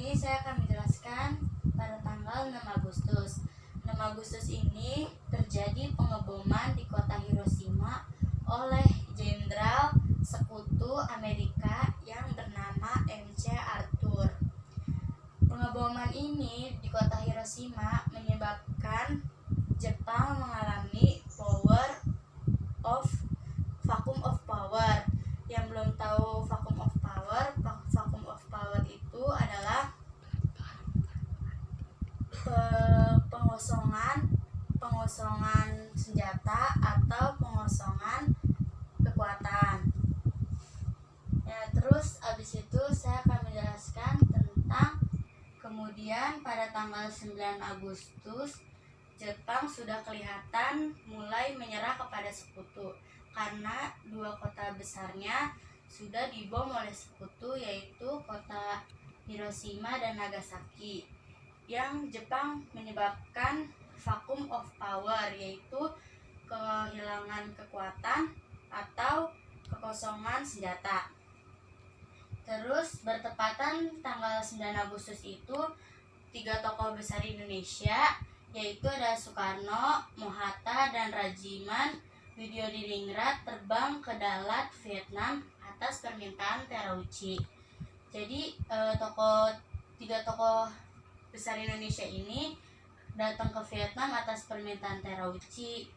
ini saya akan menjelaskan pada tanggal 6 Agustus. 6 Agustus ini terjadi pengeboman di kota Hiroshima oleh Jenderal Sekutu Amerika yang bernama MC Arthur. Pengeboman ini di kota Hiroshima menyebabkan Jepang mengalami vacuum of power. Yang belum tahu vacuum of power itu adalah pengosongan senjata atau pengosongan kekuatan. Ya, terus abis itu saya akan menjelaskan tentang kemudian pada tanggal 9 Agustus Jepang sudah kelihatan mulai menyerah kepada sekutu karena dua kota besarnya sudah dibom oleh sekutu, yaitu kota Hiroshima dan Nagasaki. Yang Jepang menyebabkan vacuum of power, yaitu kehilangan kekuatan atau kekosongan senjata. Terus bertepatan tanggal 9 Agustus itu tiga tokoh besar Indonesia, yaitu ada Soekarno, Mohatta, dan Rajiman Widyodiningrat terbang ke Dalat, Vietnam atas permintaan Terauchi. Jadi tiga tokoh besar Indonesia ini datang ke Vietnam atas permintaan Terauchi.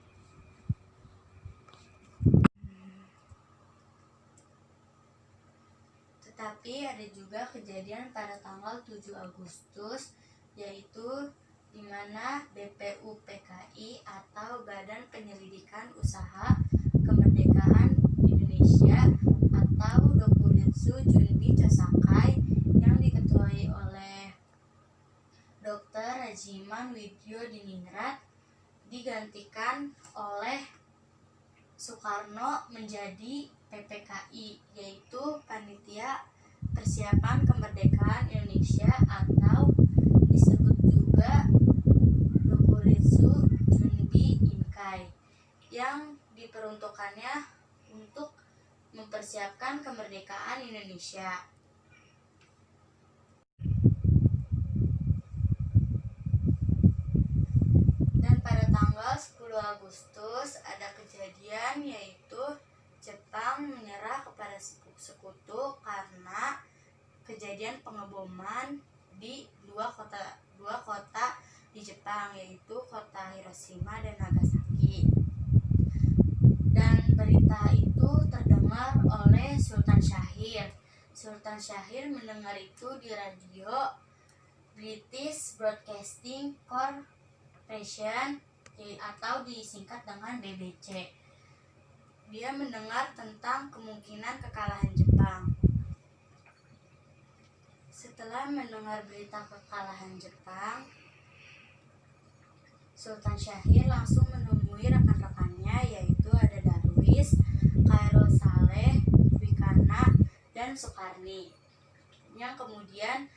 Tetapi ada juga kejadian pada tanggal 7 Agustus, yaitu di mana BPUPKI atau Badan Penyelidikan Usaha Kemerdekaan Indonesia atau Dokuritsu Junbi Chosakai yang diketuai oleh Dr. Rajiman Widyodiningrat digantikan oleh Soekarno menjadi PPKI, yaitu Panitia Persiapan Kemerdekaan Indonesia atau disebut juga Dokuritsu Junbi Inkai, yang diperuntukannya untuk mempersiapkan kemerdekaan Indonesia. Dan pada tanggal 10 Agustus ada kejadian, yaitu Jepang menyerah kepada sekutu karena kejadian pengeboman di dua kota di Jepang, yaitu kota Hiroshima dan Nagasaki. Dan berita itu terdengar oleh Sultan Syahrir. Sultan Syahrir mendengar itu di radio British Broadcasting Corporation atau disingkat dengan BBC. Dia mendengar tentang kemungkinan kekalahan Jepang. Setelah mendengar berita kekalahan Jepang, Sultan Syahrir langsung menemui rekan-rekannya, yaitu ada Darwis, Khairul Saleh, Wikana, dan Sukarni. Yang kemudian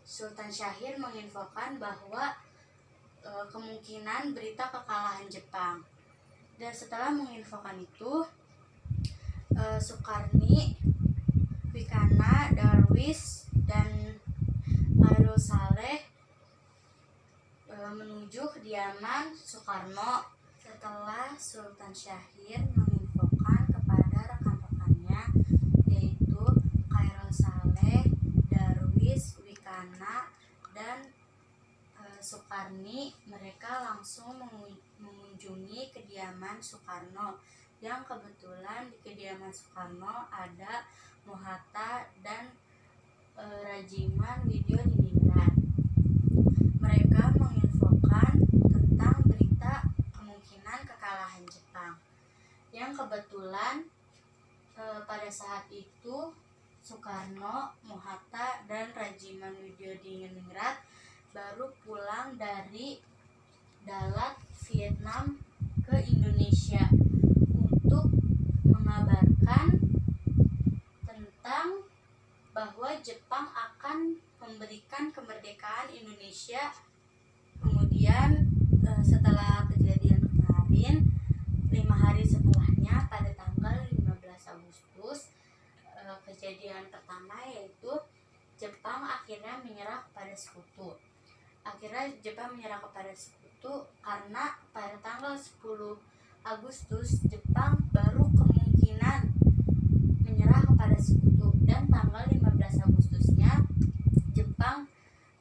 Sultan Syahrir menginfokan bahwa kemungkinan berita kekalahan Jepang. Dan setelah menginfokan itu, Sukarni, Wikana, Darwis, dan Khairul Saleh menuju kediaman Soekarno. Setelah Sultan Syahrir menginfokan kepada rekan-rekannya, yaitu Khairul Saleh, Darwis, Wikana, dan Sukarni, mereka langsung mengunjungi kediaman Soekarno, yang kebetulan di kediaman Soekarno ada Mohatta dan Rajiman Widyodiningrat. Mereka menginfokan tentang berita kemungkinan kekalahan Jepang, yang kebetulan pada saat itu Soekarno, Mohatta, dan Rajiman Widyodiningrat baru pulang dari Dalat, Vietnam ke Indonesia untuk mengabarkan tentang bahwa Jepang akan memberikan kemerdekaan Indonesia. Kemudian setelah kejadian kemarin, 5 hari setelahnya pada tanggal 15 Agustus, kejadian pertama yaitu Jepang akhirnya menyerah kepada Sekutu. Akhirnya Jepang menyerah kepada Sekutu karena pada tanggal 10 Agustus Jepang baru kemungkinan menyerah kepada Sekutu, dan tanggal 15 Agustusnya Jepang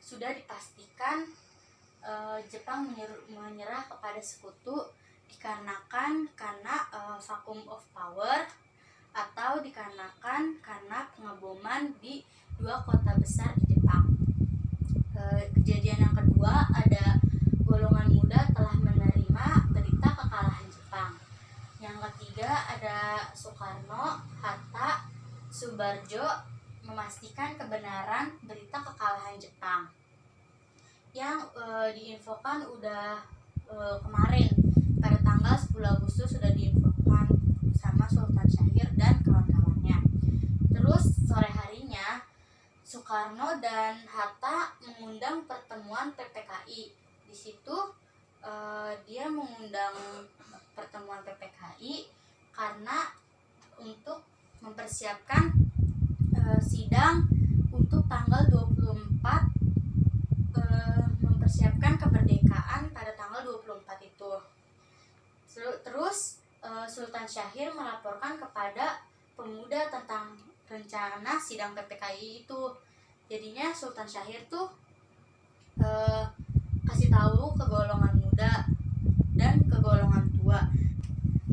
sudah dipastikan Jepang menyerah kepada Sekutu dikarenakan vacuum of power, atau dikarenakan karena pengeboman di 2 kota besar di Jepang. Kejadian yang kedua, ada golongan muda telah menerima berita kekalahan Jepang. Yang ketiga, ada Soekarno, Hatta, Subarjo memastikan kebenaran berita kekalahan Jepang. Yang diinfokan udah kemarin pada tanggal 10 Agustus sudah diinfokan sama Sultan Syahrir dan kawan-kawannya. Terus sore harinya Soekarno dan Hatta mengundang pertemuan PPKI. Di situ dia mengundang pertemuan PPKI karena untuk mempersiapkan sidang untuk tanggal 24, mempersiapkan kemerdekaan pada tanggal 24 itu. Terus Sultan Syahrir melaporkan kepada pemuda tentang rencana sidang PPKI itu. Jadinya Sultan Syahrir tuh kasih tahu ke golongan muda dan ke golongan tua.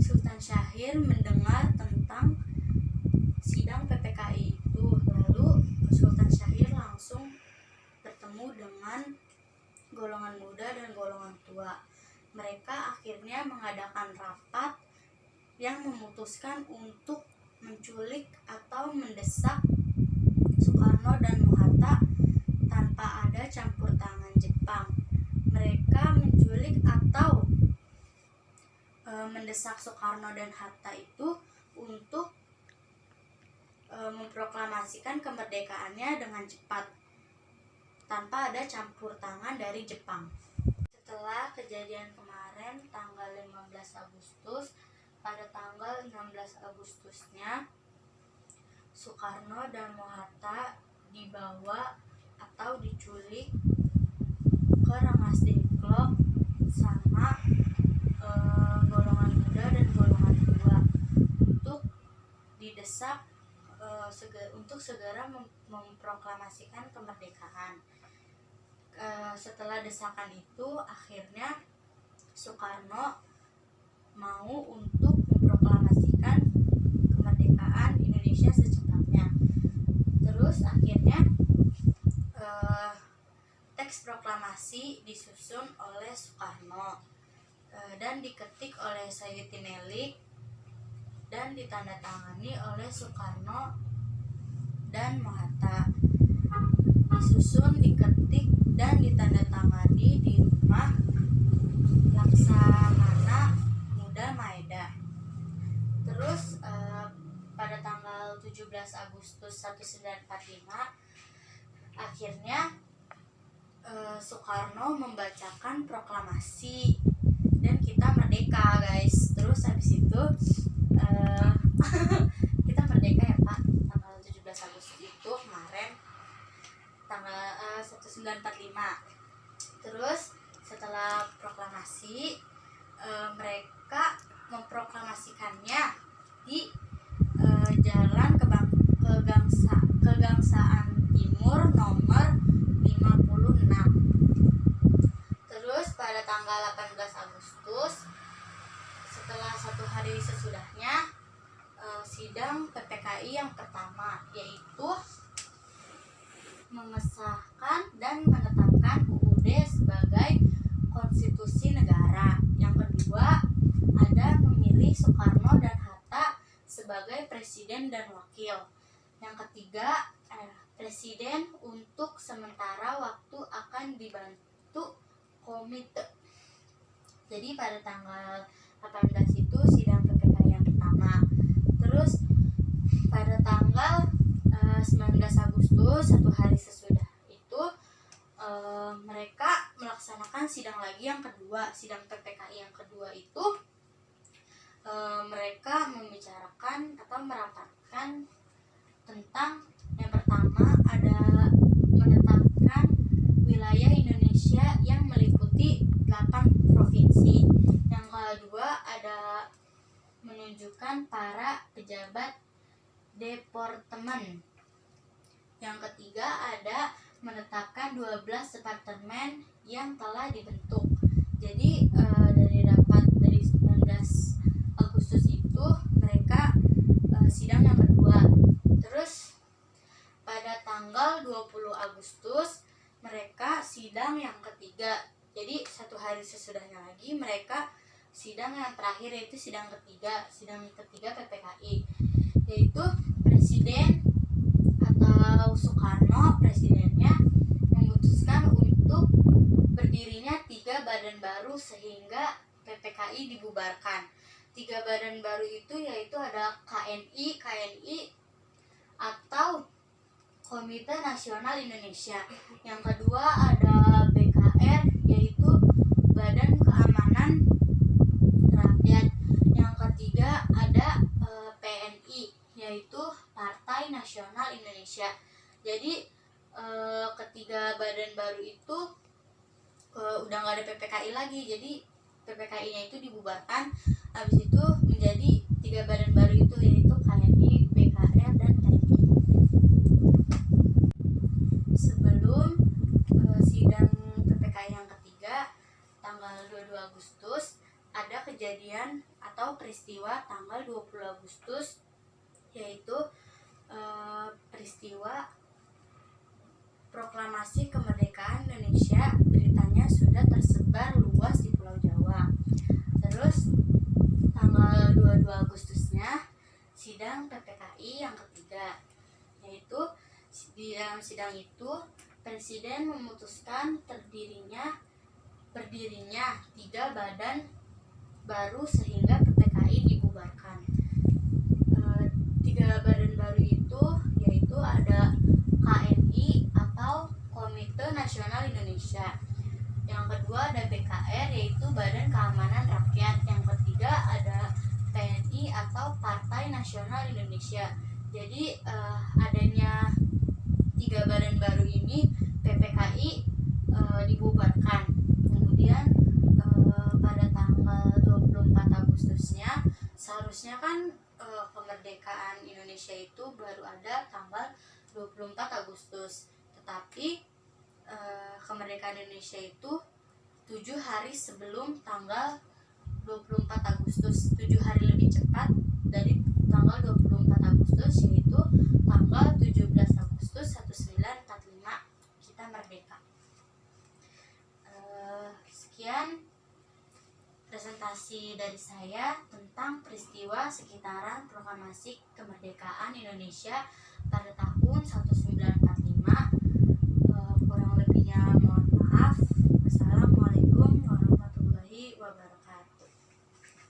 Sultan Syahrir mendengar tentang sidang PPKI itu, lalu Sultan Syahrir langsung bertemu dengan golongan muda dan golongan tua. Mereka akhirnya mengadakan rapat yang memutuskan untuk menculik atau mendesak Soekarno dan Hatta tanpa ada campur tangan Jepang. Mereka menculik atau mendesak Soekarno dan Hatta itu untuk memproklamasikan kemerdekaannya dengan cepat tanpa ada campur tangan dari Jepang. Setelah kejadian kemarin tanggal 15 Agustus, pada tanggal 16 Agustusnya Soekarno dan Hatta dibawa atau diculik ke Rengas Dengklok sama golongan muda dan golongan tua untuk didesak untuk segera memproklamasikan kemerdekaan. Setelah desakan itu, akhirnya Soekarno mau untuk memproklamasikan kemerdekaan Indonesia secepatnya. Terus akhirnya teks proklamasi disusun oleh Soekarno dan diketik oleh Sayuti Nelik dan ditandatangani oleh Soekarno dan Hatta. Disusun, diketik, dan ditandatangani di rumah Laksamana Muda Maeda. Terus pada tanggal 17 Agustus 1945 akhirnya Soekarno membacakan proklamasi dan kita merdeka, guys. Terus habis itu kita merdeka ya Pak, tanggal 17 Agustus itu kemarin, tanggal 1945. Terus setelah proklamasi mereka memproklamasikannya di Jalan Kegangsaan Timur nomor 56. Terus pada tanggal 18 Agustus, setelah 1 hari sesudahnya, sidang PPKI yang pertama, yaitu mengesahkan dan menetapkan UUD sebagai konstitusi negara. Yang kedua, ada memilih Soekarno dan Hatta sebagai presiden dan wakil. Yang ketiga, presiden untuk sementara waktu akan dibantu komite. Jadi pada tanggal 18 itu sidang PPKI yang pertama. Terus pada tanggal 19 Agustus, 1 hari sesudah itu, mereka melaksanakan sidang lagi yang kedua. Sidang PPKI yang kedua itu mereka membicarakan atau merapatkan tentang, yang pertama ada meliputi 8 provinsi. Yang kedua ada menunjukkan para pejabat departemen. Yang ketiga ada menetapkan 12 departemen yang telah dibentuk. Jadi dari rapat dari 19 Agustus itu mereka sidang yang kedua. Terus pada tanggal 20 Agustus mereka sidang yang ketiga. Jadi satu hari sesudahnya lagi mereka sidang yang terakhir, yaitu sidang ketiga PPKI, yaitu Presiden atau Soekarno, presidennya memutuskan untuk berdirinya 3 badan baru sehingga PPKI dibubarkan. 3 badan baru itu yaitu ada KNI atau Komite Nasional Indonesia. Yang kedua ada BKR, yaitu Badan Keamanan Rakyat. Yang ketiga ada PNI, yaitu Partai Nasional Indonesia. Jadi ketiga badan baru itu udah nggak ada PPKI lagi, jadi PPKI-nya itu dibubarkan. Habis itu menjadi 3 badan baru itu, yaitu KNI, BKR, dan TNI. Sebelum sidang PPKI yang ketiga tanggal 22 Agustus ada kejadian atau peristiwa tanggal 20 Agustus, yaitu peristiwa proklamasi kemerdekaan Indonesia. Beritanya sudah tersebar luas di Pulau Jawa. Terus tanggal 22 Agustusnya sidang PPKI yang ketiga, yaitu di dalam sidang itu Presiden memutuskan berdirinya 3 badan baru sehingga PPKI dibubarkan. 3 badan baru itu yaitu ada KNI atau Komite Nasional Indonesia. Yang kedua ada BKR, yaitu Badan Keamanan Rakyat. Yang ketiga ada TNI atau Partai Nasional Indonesia. Jadi adanya 3 badan baru ini PPKI dibubarkan. Kemudian pada tanggal 24 Agustusnya seharusnya kan kemerdekaan Indonesia itu baru ada tanggal 24 Agustus. Tetapi kemerdekaan Indonesia itu 7 hari sebelum tanggal 24 Agustus, 7 hari lebih cepat dari tanggal 24 Agustus, yaitu tanggal 17 Agustus 1945 kita merdeka. Sekian presentasi dari saya tentang peristiwa sekitaran proklamasi kemerdekaan Indonesia